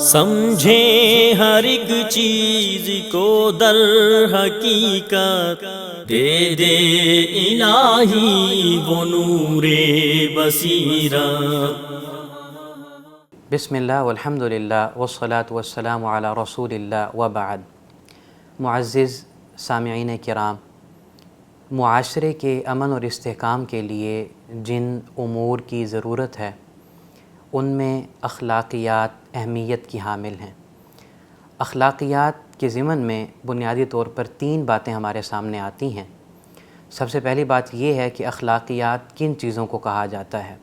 سمجھیں ہر ایک چیز کو در حقیقت، دے دے الہی وہ نور بصیرت۔ بسم اللہ والحمد للہ والصلاة والسلام علی رسول اللہ وبعد۔ معزز سامعین کرام، معاشرے کے امن اور استحکام کے لیے جن امور کی ضرورت ہے ان میں اخلاقیات اہمیت کی حامل ہیں۔ اخلاقیات کے ضمن میں بنیادی طور پر 3 باتیں ہمارے سامنے آتی ہیں۔ سب سے پہلی بات یہ ہے کہ اخلاقیات کن چیزوں کو کہا جاتا ہے۔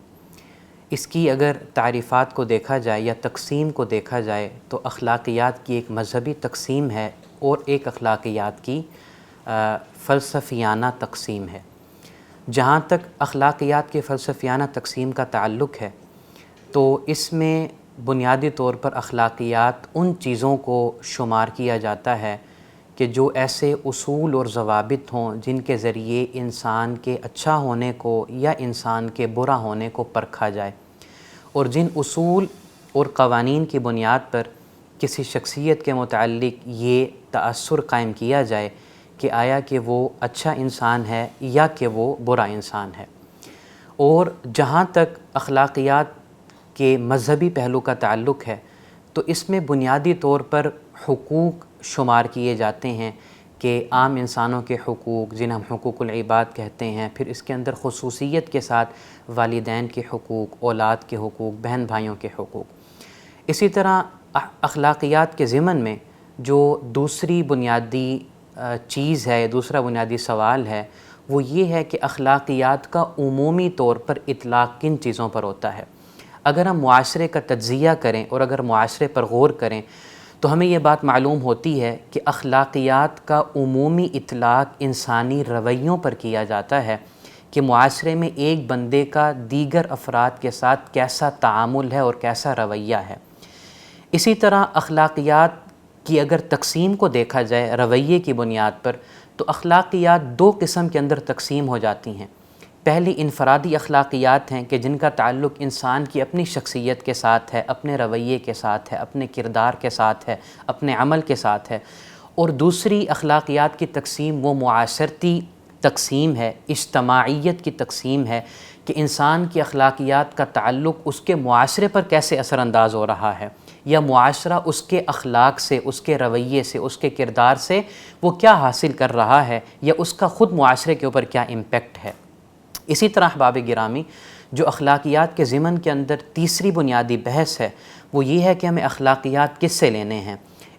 اس کی اگر تعریفات کو دیکھا جائے یا تقسیم کو دیکھا جائے تو اخلاقیات کی ایک مذہبی تقسیم ہے اور ایک اخلاقیات کی فلسفیانہ تقسیم ہے۔ جہاں تک اخلاقیات کے فلسفیانہ تقسیم کا تعلق ہے تو اس میں بنیادی طور پر اخلاقیات ان چیزوں کو شمار کیا جاتا ہے کہ جو ایسے اصول اور ضوابط ہوں جن کے ذریعے انسان کے اچھا ہونے کو یا انسان کے برا ہونے کو پرکھا جائے، اور جن اصول اور قوانین کی بنیاد پر کسی شخصیت کے متعلق یہ تأثر قائم کیا جائے کہ آیا کہ وہ اچھا انسان ہے یا کہ وہ برا انسان ہے۔ اور جہاں تک اخلاقیات کے مذہبی پہلو کا تعلق ہے تو اس میں بنیادی طور پر حقوق شمار کیے جاتے ہیں کہ عام انسانوں کے حقوق جنہیں ہم حقوق العباد کہتے ہیں، پھر اس کے اندر خصوصیت کے ساتھ والدین کے حقوق، اولاد کے حقوق، بہن بھائیوں کے حقوق۔ اسی طرح اخلاقیات کے ضمن میں جو دوسری بنیادی چیز ہے، دوسرا بنیادی سوال ہے، وہ یہ ہے کہ اخلاقیات کا عمومی طور پر اطلاق کن چیزوں پر ہوتا ہے۔ اگر ہم معاشرے کا تجزیہ کریں اور اگر معاشرے پر غور کریں تو ہمیں یہ بات معلوم ہوتی ہے کہ اخلاقیات کا عمومی اطلاق انسانی رویوں پر کیا جاتا ہے کہ معاشرے میں ایک بندے کا دیگر افراد کے ساتھ کیسا تعامل ہے اور کیسا رویہ ہے۔ اسی طرح اخلاقیات کی اگر تقسیم کو دیکھا جائے رویے کی بنیاد پر تو اخلاقیات 2 قسم کے اندر تقسیم ہو جاتی ہیں۔ پہلی انفرادی اخلاقیات ہیں کہ جن کا تعلق انسان کی اپنی شخصیت کے ساتھ ہے، اپنے رویے کے ساتھ ہے، اپنے کردار کے ساتھ ہے، اپنے عمل کے ساتھ ہے۔ اور دوسری اخلاقیات کی تقسیم وہ معاشرتی تقسیم ہے، اجتماعیت کی تقسیم ہے کہ انسان کی اخلاقیات کا تعلق اس کے معاشرے پر کیسے اثر انداز ہو رہا ہے، یا معاشرہ اس کے اخلاق سے، اس کے رویے سے، اس کے کردار سے وہ کیا حاصل کر رہا ہے، یا اس کا خود معاشرے کے اوپر کیا امپیکٹ ہے۔ اسی طرح احباب گرامی، جو اخلاقیات کے ضمن کے اندر تیسری بنیادی بحث ہے وہ یہ ہے کہ ہمیں اخلاقیات کس سے لینے ہیں۔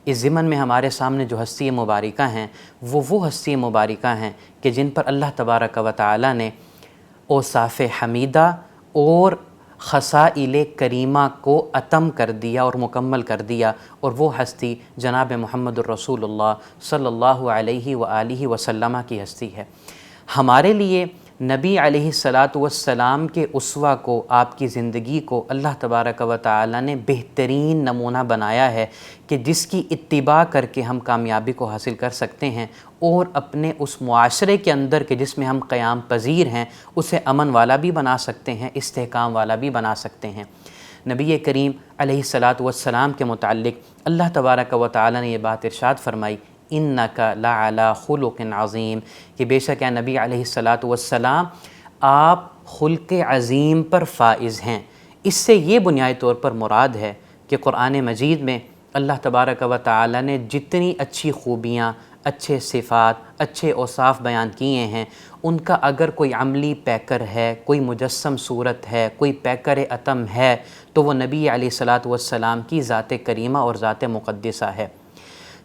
اس ضمن میں ہمارے سامنے جو ہستی مبارکہ ہیں وہ ہستی مبارکہ ہیں کہ جن پر اللہ تبارک و تعالی نے اوصاف حمیدہ اور خصائل کریمہ کو اتم کر دیا اور مکمل کر دیا، اور وہ ہستی جناب محمد الرسول اللہ صلی اللہ علیہ وآلہ وسلم کی ہستی ہے۔ ہمارے لیے نبی علیہ السلام کے اسوہ کو، آپ کی زندگی کو اللہ تبارک و تعالی نے بہترین نمونہ بنایا ہے کہ جس کی اتباع کر کے ہم کامیابی کو حاصل کر سکتے ہیں اور اپنے اس معاشرے کے اندر کہ جس میں ہم قیام پذیر ہیں اسے امن والا بھی بنا سکتے ہیں، استحکام والا بھی بنا سکتے ہیں۔ نبی کریم علیہ السلام کے متعلق اللہ تبارک و تعالی نے یہ بات ارشاد فرمائی، اِنَّكَ لَعَلَىٰ خُلُقٍ عَظِيمٍ، کہ بے شک اے نبی علیہ السلام آپ خلق عظیم پر فائز ہیں۔ اس سے یہ بنیادی طور پر مراد ہے کہ قرآن مجید میں اللہ تبارک و تعالی نے جتنی اچھی خوبیاں، اچھے صفات، اچھے اوصاف بیان کیے ہیں ان کا اگر کوئی عملی پیکر ہے، کوئی مجسم صورت ہے، کوئی پیکر اتم ہے تو وہ نبی علیہ السلام کی ذات کریمہ اور ذات مقدسہ ہے۔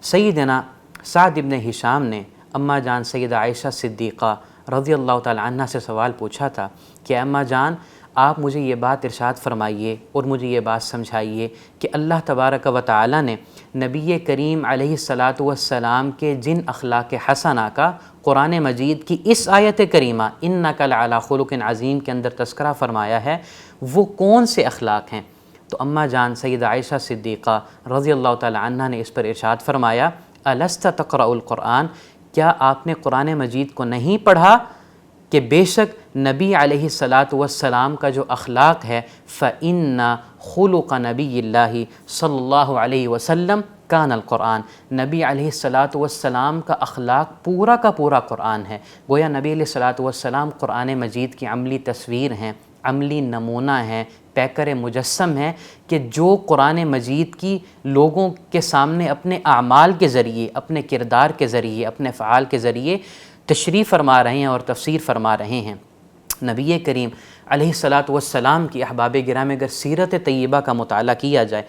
سیدنا سعد بن ہشام نے اماں جان سیدہ عائشہ صدیقہ رضی اللہ تعالی عنہ سے سوال پوچھا تھا کہ اماں جان آپ مجھے یہ بات ارشاد فرمائیے اور مجھے یہ بات سمجھائیے کہ اللہ تبارک و تعالی نے نبی کریم علیہ السلام کے جن اخلاق حسنہ کا قرآن مجید کی اس آیت کریمہ اِنَّكَ لَعَلَىٰ خُلُقٍ عَظِيمٍ کے اندر تذکرہ فرمایا ہے وہ کون سے اخلاق ہیں؟ تو اماں جان سیدہ عائشہ صدیقہ رضی اللہ تعالی عنہ نے اس پر ارشاد فرمایا، أَلَسْتَ تَقْرَأُ الْقُرْآنَ، کیا آپ نے قرآن مجید کو نہیں پڑھا؟ کہ بے شک نبی علیہ الصلاۃ والسلام کا جو اخلاق ہے فَإِنَّ خُلُقَ نَبِيِّ اللَّهِ صلی اللہ علیہ وسلم کان القرآن، نبی علیہ الصلاۃ والسلام کا اخلاق پورا کا پورا قرآن ہے۔ گویا نبی علیہ الصلاۃ والسلام قرآن مجید کی عملی تصویر ہیں، عملی نمونہ ہیں، پیکر مجسم ہیں کہ جو قرآن مجید کی لوگوں کے سامنے اپنے اعمال کے ذریعے، اپنے کردار کے ذریعے، اپنے افعال کے ذریعے تشریح فرما رہے ہیں اور تفسیر فرما رہے ہیں۔ نبی کریم علیہ الصلاۃ والسلام کی احباب گرامی اگر سیرت طیبہ کا مطالعہ کیا جائے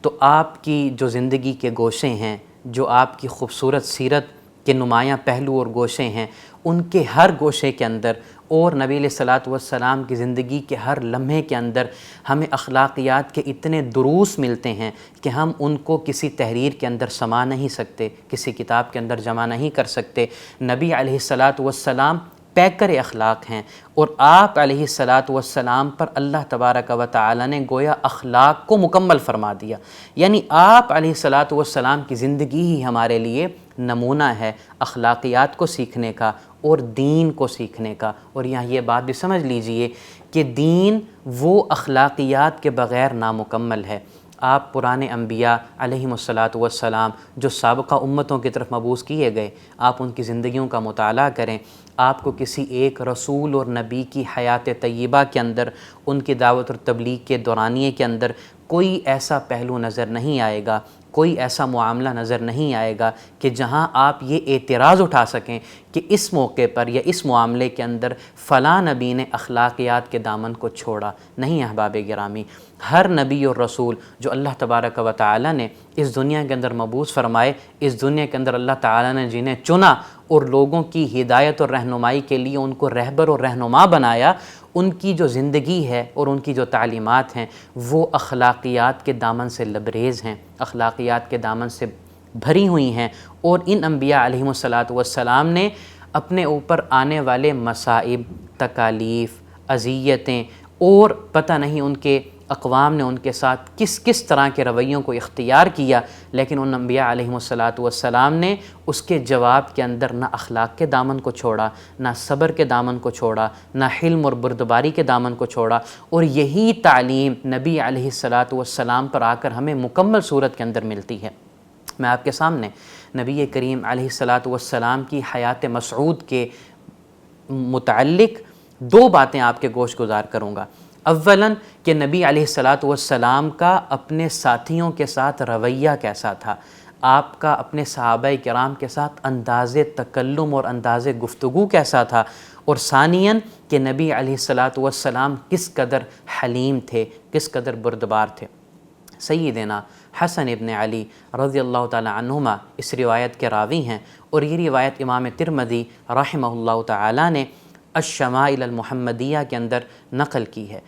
تو آپ کی جو زندگی کے گوشے ہیں، جو آپ کی خوبصورت سیرت کے نمایاں پہلو اور گوشے ہیں، ان کے ہر گوشے کے اندر اور نبی علیہ الصلاۃ والسلام کی زندگی کے ہر لمحے کے اندر ہمیں اخلاقیات کے اتنے دروس ملتے ہیں کہ ہم ان کو کسی تحریر کے اندر سما نہیں سکتے، کسی کتاب کے اندر جمع نہیں کر سکتے۔ نبی علیہ الصلاۃ والسلام پیکر اخلاق ہیں، اور آپ علیہ الصلاۃ والسلام پر اللہ تبارک و تعالی نے گویا اخلاق کو مکمل فرما دیا، یعنی آپ علیہ الصلاۃ والسلام کی زندگی ہی ہمارے لیے نمونہ ہے اخلاقیات کو سیکھنے کا اور دین کو سیکھنے کا۔ اور یہاں یہ بات بھی سمجھ لیجئے کہ دین وہ اخلاقیات کے بغیر نامکمل ہے۔ آپ پرانے انبیاء علیہم الصلاۃ والسلام جو سابقہ امتوں کی طرف مبعوث کیے گئے، آپ ان کی زندگیوں کا مطالعہ کریں، آپ کو کسی ایک رسول اور نبی کی حیات طیبہ کے اندر، ان کی دعوت اور تبلیغ کے دورانیے کے اندر کوئی ایسا پہلو نظر نہیں آئے گا، کوئی ایسا معاملہ نظر نہیں آئے گا کہ جہاں آپ یہ اعتراض اٹھا سکیں کہ اس موقع پر یا اس معاملے کے اندر فلاں نبی نے اخلاقیات کے دامن کو چھوڑا۔ نہیں احباب گرامی، ہر نبی اور رسول جو اللہ تبارک و تعالی نے اس دنیا کے اندر مبعوث فرمائے، اس دنیا کے اندر اللہ تعالی نے جنہیں چنا اور لوگوں کی ہدایت اور رہنمائی کے لیے ان کو رہبر اور رہنما بنایا، ان کی جو زندگی ہے اور ان کی جو تعلیمات ہیں وہ اخلاقیات کے دامن سے لبریز ہیں، اخلاقیات کے دامن سے بھری ہوئی ہیں۔ اور ان انبیاء علیہم الصلاۃ والسلام نے اپنے اوپر آنے والے مصائب، تکالیف، اذیتیں اور پتہ نہیں ان کے اقوام نے ان کے ساتھ کس کس طرح کے رویوں کو اختیار کیا، لیکن ان انبیاء علیہم الصلاۃ والسلام نے اس کے جواب کے اندر نہ اخلاق کے دامن کو چھوڑا، نہ صبر کے دامن کو چھوڑا، نہ حلم اور بردباری کے دامن کو چھوڑا۔ اور یہی تعلیم نبی علیہ الصلاۃ والسلام پر آ کر ہمیں مکمل صورت کے اندر ملتی ہے۔ میں آپ کے سامنے نبی کریم علیہ الصلاۃ والسلام کی حیات مسعود کے متعلق دو باتیں آپ کے گوش گزار کروں گا۔ اولاً کہ نبی علیہ الصلاۃ والسلام کا اپنے ساتھیوں کے ساتھ رویہ کیسا تھا، آپ کا اپنے صحابہ کرام کے ساتھ انداز تکلم اور انداز گفتگو کیسا تھا، اور ثانیاً کہ نبی علیہ الصلاۃ والسلام کس قدر حلیم تھے، کس قدر بردبار تھے۔ سیدنا حسن ابن علی رضی اللہ تعالی عنہما اس روایت کے راوی ہیں، اور یہ روایت امام ترمذی رحمہ اللہ تعالی نے الشمائل المحمدیہ کے اندر نقل کی ہے۔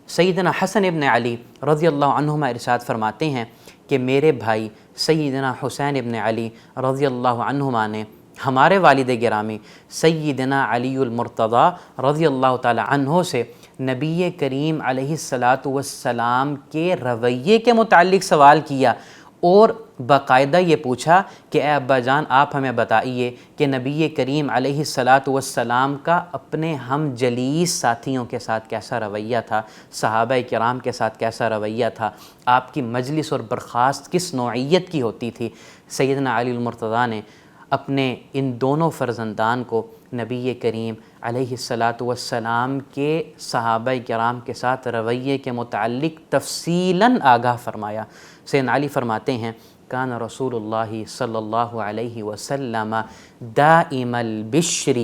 سیدنا حسن ابن علی رضی اللہ عنہما ارشاد فرماتے ہیں کہ میرے بھائی سیدنا حسین ابن علی رضی اللہ عنہما نے ہمارے والد گرامی سیدنا علی المرتضیٰ رضی اللہ تعالی عنہ سے نبی کریم علیہ الصلاۃ والسلام کے رویے کے متعلق سوال کیا، اور باقاعدہ یہ پوچھا کہ اے ابا جان آپ ہمیں بتائیے کہ نبی کریم علیہ الصلاۃ والسلام کا اپنے ہم جلیس ساتھیوں کے ساتھ کیسا رویہ تھا، صحابہ کرام کے ساتھ کیسا رویہ تھا، آپ کی مجلس اور برخاست کس نوعیت کی ہوتی تھی۔ سیدنا علی المرتضیٰ نے اپنے ان دونوں فرزندان کو نبی کریم علیہ الصلاۃ والسلام کے صحابہ کرام کے ساتھ رویے کے متعلق تفصیلاً آگاہ فرمایا۔ سیدنا علی فرماتے ہیں کان رسول اللہ صلی اللہ علیہ وسلم دائم البشر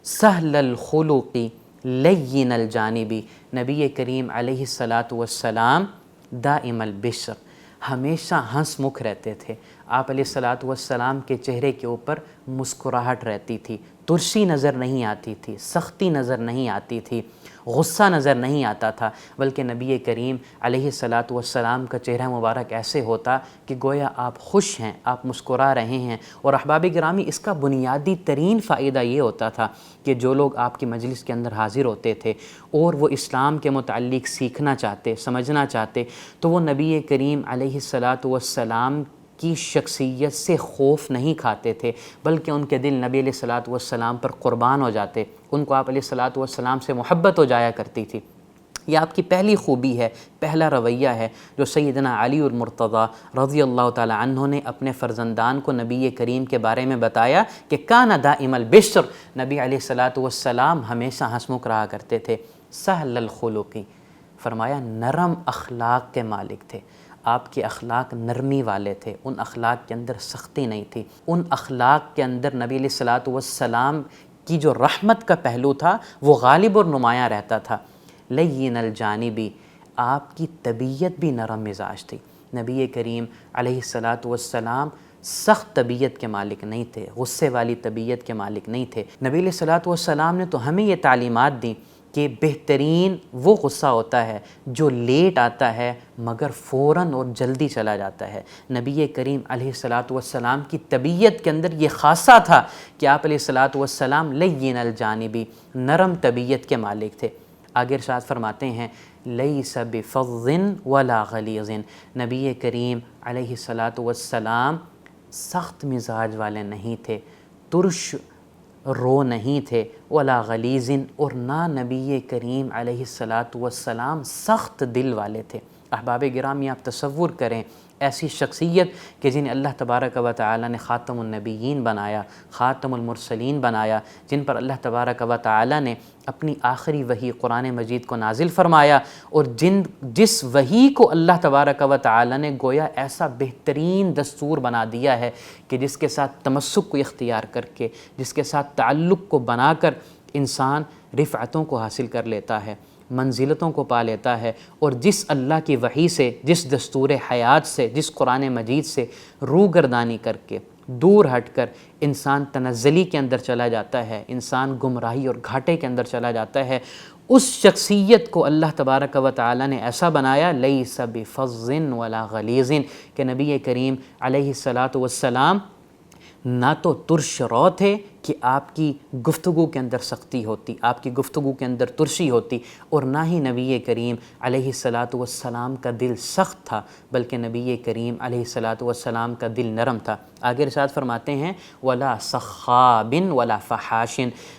سہل الخلق لین الجانب، نبی کریم علیہ الصلاۃ والسلام دائم البشر، ہمیشہ ہنس مکھ رہتے تھے۔ آپ علیہ الصلاۃ والسلام کے چہرے کے اوپر مسکراہٹ رہتی تھی، ترسی نظر نہیں آتی تھی، سختی نظر نہیں آتی تھی، غصہ نظر نہیں آتا تھا، بلکہ نبی کریم علیہ الصلاۃ والسلام کا چہرہ مبارک ایسے ہوتا کہ گویا آپ خوش ہیں، آپ مسکرا رہے ہیں۔ اور احباب گرامی اس کا بنیادی ترین فائدہ یہ ہوتا تھا کہ جو لوگ آپ کی مجلس کے اندر حاضر ہوتے تھے اور وہ اسلام کے متعلق سیکھنا چاہتے، سمجھنا چاہتے، تو وہ نبی کریم علیہ الصلاۃ والسلام کی شخصیت سے خوف نہیں کھاتے تھے، بلکہ ان کے دل نبی علیہ الصلاۃ والسلام پر قربان ہو جاتے، ان کو آپ علیہ الصلاۃ والسلام سے محبت ہو جایا کرتی تھی۔ یہ آپ کی پہلی خوبی ہے، پہلا رویہ ہے جو سیدنا علی المرتضیٰ رضی اللہ تعالی عنہ نے اپنے فرزندان کو نبی کریم کے بارے میں بتایا کہ کان دائم البشر، نبی علیہ الصلاۃ والسلام ہمیشہ ہنسمکھ رہا کرتے تھے، سہل الخلقی، فرمایا نرم اخلاق کے مالک تھے، آپ کے اخلاق نرمی والے تھے، ان اخلاق کے اندر سختی نہیں تھی، ان اخلاق کے اندر نبی علیہ الصلاۃ والسلام کی جو رحمت کا پہلو تھا وہ غالب اور نمایاں رہتا تھا۔ لین الجانبی، آپ کی طبیعت بھی نرم مزاج تھی، نبی کریم علیہ الصلاۃ والسلام سخت طبیعت کے مالک نہیں تھے، غصے والی طبیعت کے مالک نہیں تھے۔ نبی علیہ الصلاۃ والسلام نے تو ہمیں یہ تعلیمات دیں کہ بہترین وہ غصہ ہوتا ہے جو لیٹ آتا ہے مگر فوراً اور جلدی چلا جاتا ہے۔ نبی کریم علیہ الصلاۃ والسلام کی طبیعت کے اندر یہ خاصہ تھا کہ آپ علیہ الصلاۃ والسلام لین الجانبی، نرم طبیعت کے مالک تھے۔ آگے ارشاد فرماتے ہیں لیس بفظ ولا غلیظ، نبی کریم علیہ الصلاۃ والسلام سخت مزاج والے نہیں تھے، ترش رو نہیں تھے، ولا غلیظ، اور نہ نبی کریم علیہ الصلاۃ والسلام سخت دل والے تھے۔ احباب گرامی، آپ تصور کریں ایسی شخصیت کہ جنہیں اللہ تبارک و تعالی نے خاتم النبیین بنایا، خاتم المرسلین بنایا، جن پر اللہ تبارک و تعالی نے اپنی آخری وحی قرآن مجید کو نازل فرمایا، اور جس وحی کو اللہ تبارک و تعالی نے گویا ایسا بہترین دستور بنا دیا ہے کہ جس کے ساتھ تمسک کو اختیار کر کے، جس کے ساتھ تعلق کو بنا کر انسان رفعتوں کو حاصل کر لیتا ہے، منزلتوں کو پا لیتا ہے، اور جس اللہ کی وحی سے، جس دستور حیات سے، جس قرآن مجید سے روگردانی کر کے، دور ہٹ کر انسان تنزلی کے اندر چلا جاتا ہے، انسان گمراہی اور گھاٹے کے اندر چلا جاتا ہے، اس شخصیت کو اللہ تبارک و تعالی نے ایسا بنایا لیس بفظ ولا غلیظ کہ نبی کریم علیہ الصلاۃ والسلام نہ تو ترش رو تھے کہ آپ کی گفتگو کے اندر سختی ہوتی، آپ کی گفتگو کے اندر ترشی ہوتی، اور نہ ہی نبی کریم علیہ الصلاۃ والسلام کا دل سخت تھا، بلکہ نبی کریم علیہ الصلاۃ والسلام کا دل نرم تھا۔ آگے ارشاد فرماتے ہیں ولا صخاب ولا فحاش،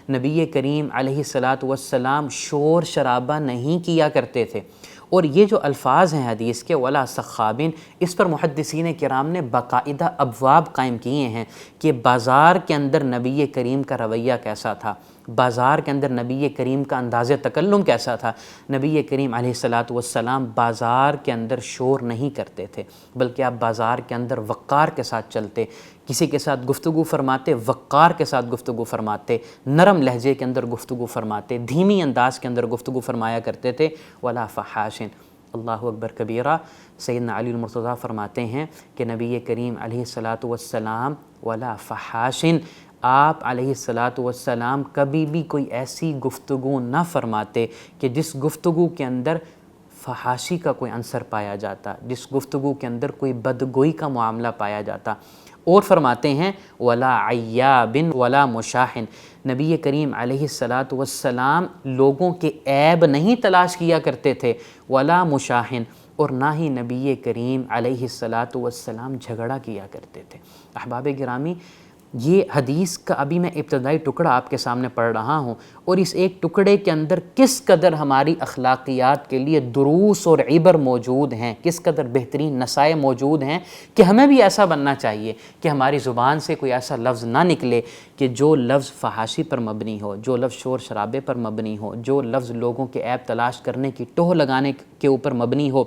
نبی کریم علیہ الصلاۃ والسلام شور شرابہ نہیں کیا کرتے تھے۔ اور یہ جو الفاظ ہیں حدیث کے ولا صخابن، اس پر محدثین کرام نے باقاعدہ ابواب قائم کیے ہیں کہ بازار کے اندر نبی کریم کا رویہ کیسا تھا، بازار کے اندر نبی کریم کا انداز تکلم کیسا تھا۔ نبی کریم علیہ الصلاۃ والسلام بازار کے اندر شور نہیں کرتے تھے، بلکہ آپ بازار کے اندر وقار کے ساتھ چلتے، کسی کے ساتھ گفتگو فرماتے وقار کے ساتھ گفتگو فرماتے، نرم لہجے کے اندر گفتگو فرماتے، دھیمی انداز کے اندر گفتگو فرمایا کرتے تھے۔ ولا فحاشن، اللہ اکبر کبیرہ، سیدنا علی المرتضیٰ فرماتے ہیں کہ نبی کریم علیہ الصلاۃ والسلام ولا فحاشن، آپ علیہ الصلاۃ والسلام کبھی بھی کوئی ایسی گفتگو نہ فرماتے کہ جس گفتگو کے اندر فحاشی کا کوئی عنصر پایا جاتا، جس گفتگو کے اندر کوئی بدگوئی کا معاملہ پایا جاتا۔ اور فرماتے ہیں ولا عیاب ولا مشاحن، نبی کریم علیہ الصلاۃ والسلام لوگوں کے عیب نہیں تلاش کیا کرتے تھے، ولا مشاحن، اور نہ ہی نبی کریم علیہ الصلاۃ والسلام جھگڑا کیا کرتے تھے۔ احباب گرامی، یہ حدیث کا ابھی میں ابتدائی ٹکڑا آپ کے سامنے پڑھ رہا ہوں، اور اس ایک ٹکڑے کے اندر کس قدر ہماری اخلاقیات کے لیے دروس اور عبر موجود ہیں، کس قدر بہترین نصائح موجود ہیں کہ ہمیں بھی ایسا بننا چاہیے کہ ہماری زبان سے کوئی ایسا لفظ نہ نکلے کہ جو لفظ فحاشی پر مبنی ہو، جو لفظ شور شرابے پر مبنی ہو، جو لفظ لوگوں کے عیب تلاش کرنے کی ٹوہ لگانے کے اوپر مبنی ہو،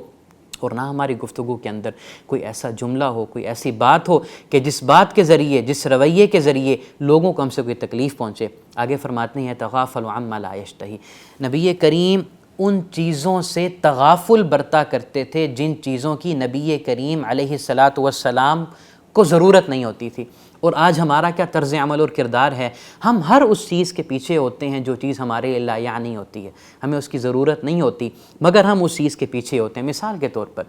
اور نہ ہماری گفتگو کے اندر کوئی ایسا جملہ ہو، کوئی ایسی بات ہو کہ جس بات کے ذریعے، جس رویے کے ذریعے لوگوں کو ہم سے کوئی تکلیف پہنچے۔ آگے فرماتے ہیں تغافل عما لا یشتہی، نبی کریم ان چیزوں سے تغافل برتا کرتے تھے جن چیزوں کی نبی کریم علیہ الصلاۃ والسلام کو ضرورت نہیں ہوتی تھی۔ اور آج ہمارا کیا طرز عمل اور کردار ہے؟ ہم ہر اس چیز کے پیچھے ہوتے ہیں جو چیز ہمارے لیے لا یعنی ہوتی ہے، ہمیں اس کی ضرورت نہیں ہوتی مگر ہم اس چیز کے پیچھے ہوتے ہیں۔ مثال کے طور پر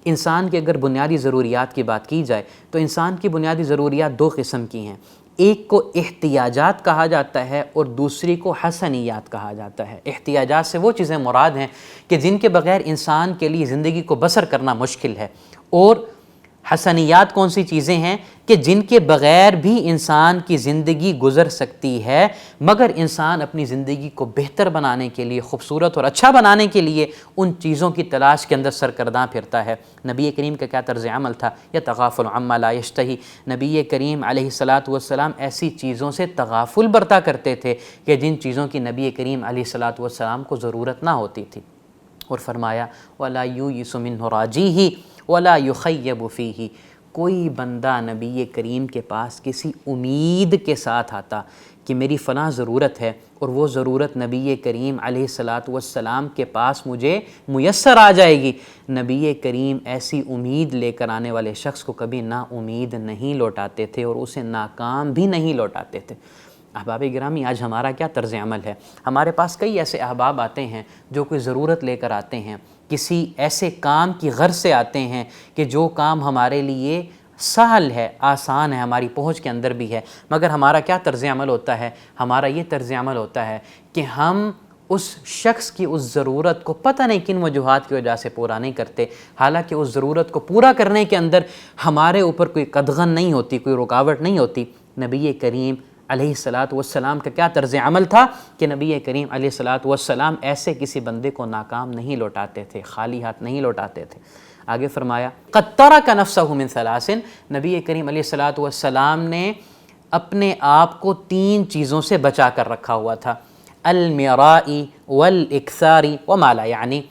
انسان کی اگر بنیادی ضروریات کی بات کی جائے تو انسان کی بنیادی ضروریات دو قسم کی ہیں، ایک کو احتیاجات کہا جاتا ہے اور دوسری کو حسنیات کہا جاتا ہے۔ احتیاجات سے وہ چیزیں مراد ہیں کہ جن کے بغیر انسان کے لیے زندگی کو بسر کرنا مشکل ہے، اور حسنیات کون سی چیزیں ہیں کہ جن کے بغیر بھی انسان کی زندگی گزر سکتی ہے، مگر انسان اپنی زندگی کو بہتر بنانے کے لیے، خوبصورت اور اچھا بنانے کے لیے ان چیزوں کی تلاش کے اندر سرگرداں پھرتا ہے۔ نبی کریم کا کیا طرز عمل تھا؟ یا تغافل عما لا یشتہی، نبی کریم علیہ الصلاۃ والسلام ایسی چیزوں سے تغافل برتا کرتے تھے کہ جن چیزوں کی نبی کریم علیہ الصلاۃ والسلام کو ضرورت نہ ہوتی تھی، اور فرمایا وَلَا يُوئِسُ مِنْهُ رَاجِيهِ وَلَا يُخَيَّبُ فِيهِ، کوئی بندہ نبی کریم کے پاس کسی امید کے ساتھ آتا کہ میری فلاں ضرورت ہے، اور وہ ضرورت نبی کریم علیہ الصلاۃ والسلام کے پاس مجھے میسر آ جائے گی، نبی کریم ایسی امید لے کر آنے والے شخص کو کبھی نا امید نہیں لوٹاتے تھے اور اسے ناکام بھی نہیں لوٹاتے تھے۔ احباب گرامی، آج ہمارا کیا طرز عمل ہے؟ ہمارے پاس کئی ایسے احباب آتے ہیں جو کوئی ضرورت لے کر آتے ہیں، کسی ایسے کام کی غرض سے آتے ہیں کہ جو کام ہمارے لیے سہل ہے، آسان ہے، ہماری پہنچ کے اندر بھی ہے، مگر ہمارا کیا طرز عمل ہوتا ہے؟ ہمارا یہ طرز عمل ہوتا ہے کہ ہم اس شخص کی اس ضرورت کو پتہ نہیں کن وجوہات کی وجہ سے پورا نہیں کرتے، حالانکہ اس ضرورت کو پورا کرنے کے اندر ہمارے اوپر کوئی قدغن نہیں ہوتی، کوئی رکاوٹ نہیں ہوتی۔ نبی کریم علیہ الصلاۃ والسلام کا کیا طرز عمل تھا کہ نبی کریم علیہ الصلاۃ والسلام ایسے کسی بندے کو ناکام نہیں لوٹاتے تھے، خالی ہاتھ نہیں لوٹاتے تھے۔ آگے فرمایا قد ترک نفسہ من ثلاث، نبی کریم علیہ الصلاۃ والسلام نے اپنے آپ کو 3 چیزوں سے بچا کر رکھا ہوا تھا، المراء والاکثار وما لا یعنی۔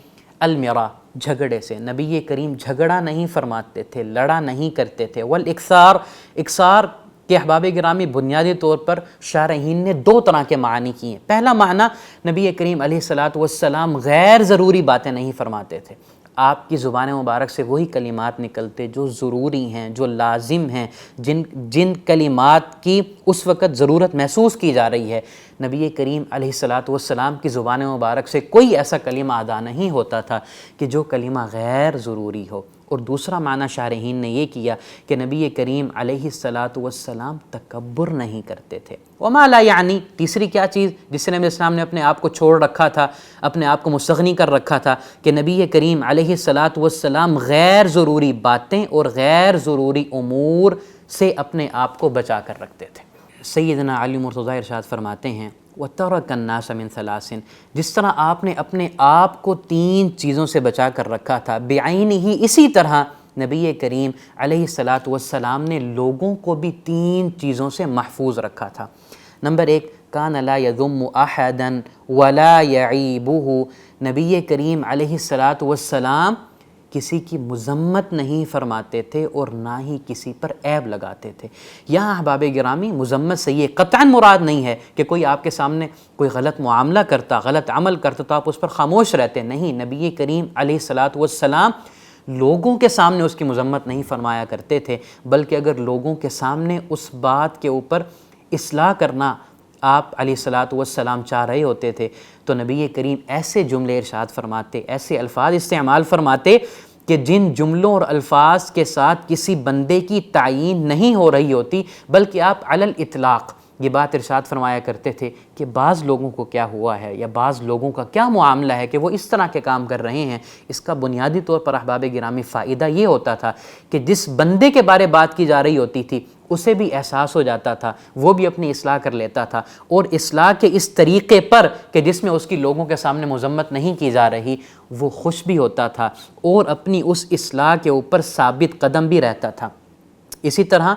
المراء، جھگڑے سے، نبی کریم جھگڑا نہیں فرماتے تھے، لڑا نہیں کرتے تھے۔ والاکثار، اکثار کہ احباب گرامی بنیادی طور پر شارحین نے 2 طرح کے معنی کیے ہیں۔ پہلا معنی، نبی کریم علیہ الصلاۃ والسلام غیر ضروری باتیں نہیں فرماتے تھے، آپ کی زبان مبارک سے وہی کلمات نکلتے جو ضروری ہیں، جو لازم ہیں، جن کلمات کی اس وقت ضرورت محسوس کی جا رہی ہے۔ نبی کریم علیہ الصلاۃ والسلام کی زبان مبارک سے کوئی ایسا کلمہ ادا نہیں ہوتا تھا کہ جو کلمہ غیر ضروری ہو۔ اور دوسرا معنی شارحین نے یہ کیا کہ نبی کریم علیہ الصلاۃ والسلام تکبر نہیں کرتے تھے۔ وما لا یعنی، تیسری کیا چیز جس سے نبی اسلام نے اپنے آپ کو چھوڑ رکھا تھا، اپنے آپ کو مستغنی کر رکھا تھا، کہ نبی کریم علیہ الصلاۃ والسلام غیر ضروری باتیں اور غیر ضروری امور سے اپنے آپ کو بچا کر رکھتے تھے۔ سیدنا علی مرتضیٰ ارشاد فرماتے ہیں وَتَرَكَ النَّاسَ مِنْ ثَلَاثٍ، جس طرح آپ نے اپنے آپ کو 3 چیزوں سے بچا کر رکھا تھا، بعینہ، اسی طرح نبی کریم علیہ الصلاۃ والسلام نے لوگوں کو بھی 3 چیزوں سے محفوظ رکھا تھا۔ نمبر 1، کان لا یذم احدا ولا یعیبہ، نبی کریم علیہ الصلاۃ والسلام کسی کی مذمت نہیں فرماتے تھے اور نہ ہی کسی پر عیب لگاتے تھے۔ یہاں احباب گرامی مذمت سے یہ قطعاً مراد نہیں ہے کہ کوئی آپ کے سامنے کوئی غلط معاملہ کرتا، غلط عمل کرتا تو آپ اس پر خاموش رہتے، نہیں، نبی کریم علیہ الصلاۃ والسلام لوگوں کے سامنے اس کی مذمت نہیں فرمایا کرتے تھے، بلکہ اگر لوگوں کے سامنے اس بات کے اوپر اصلاح کرنا آپ علیہ الصلاۃ والسلام چاہ رہے ہوتے تھے تو نبی کریم ایسے جملے ارشاد فرماتے، ایسے الفاظ استعمال فرماتے کہ جن جملوں اور الفاظ کے ساتھ کسی بندے کی تعیین نہیں ہو رہی ہوتی، بلکہ آپ علی الاطلاق یہ بات ارشاد فرمایا کرتے تھے کہ بعض لوگوں کو کیا ہوا ہے یا بعض لوگوں کا کیا معاملہ ہے کہ وہ اس طرح کے کام کر رہے ہیں۔ اس کا بنیادی طور پر احباب گرامی فائدہ یہ ہوتا تھا کہ جس بندے کے بارے بات کی جا رہی ہوتی تھی اسے بھی احساس ہو جاتا تھا، وہ بھی اپنی اصلاح کر لیتا تھا، اور اصلاح کے اس طریقے پر کہ جس میں اس کی لوگوں کے سامنے مذمت نہیں کی جا رہی، وہ خوش بھی ہوتا تھا اور اپنی اس اصلاح کے اوپر ثابت قدم بھی رہتا تھا۔ اسی طرح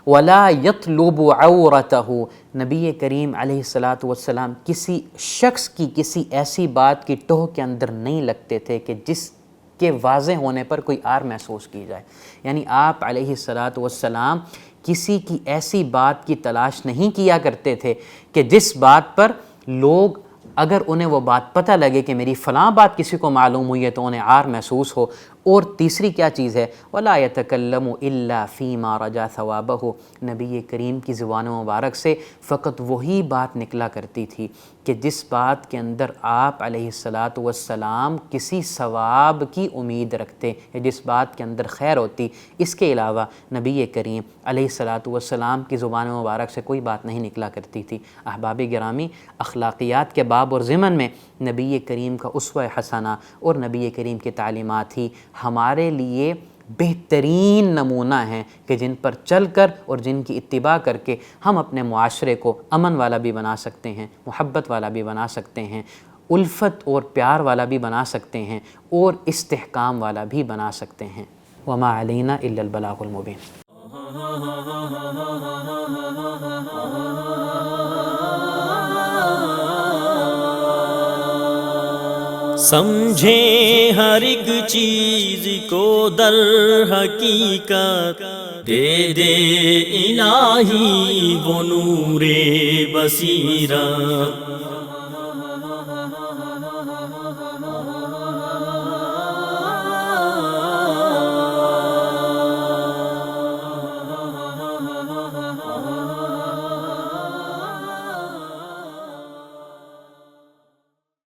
ولا یطلب عورتہ، نبی کریم علیہ الصلاۃ والسلام کسی شخص کی کسی ایسی بات کی ٹوہ کے اندر نہیں لگتے تھے کہ جس کے واضح ہونے پر کوئی عار محسوس کی جائے، یعنی آپ علیہ الصلاۃ والسلام کسی کی ایسی بات کی تلاش نہیں کیا کرتے تھے کہ جس بات پر لوگ اگر انہیں وہ بات پتہ لگے کہ میری فلاں بات کسی کو معلوم ہوئی ہے تو انہیں عار محسوس ہو۔ اور تیسری کیا چیز ہے، وَلَا يَتَكَلَّمُ إِلَّا فِي مَا رَجَا ثَوَابَهُ، نبی کریم کی زبان مبارک سے فقط وہی بات نکلا کرتی تھی کہ جس بات کے اندر آپ علیہ الصلاۃ والسلام کسی ثواب کی امید رکھتے یا جس بات کے اندر خیر ہوتی، اس کے علاوہ نبی کریم علیہ الصلاۃ والسلام کی زبان مبارک سے کوئی بات نہیں نکلا کرتی تھی۔ احباب گرامی، اخلاقیات کے باب اور ضمن میں نبی کریم کا اسوہ حسنہ اور نبی کریم کی تعلیمات ہی ہمارے لیے بہترین نمونہ ہیں کہ جن پر چل کر اور جن کی اتباع کر کے ہم اپنے معاشرے کو امن والا بھی بنا سکتے ہیں، محبت والا بھی بنا سکتے ہیں، الفت اور پیار والا بھی بنا سکتے ہیں، اور استحکام والا بھی بنا سکتے ہیں۔ وما علینا الا البلاغ المبین۔ سمجھیں ہر ایک چیز کو در حقیقت، دے دے الہی وہ نور بصیرت۔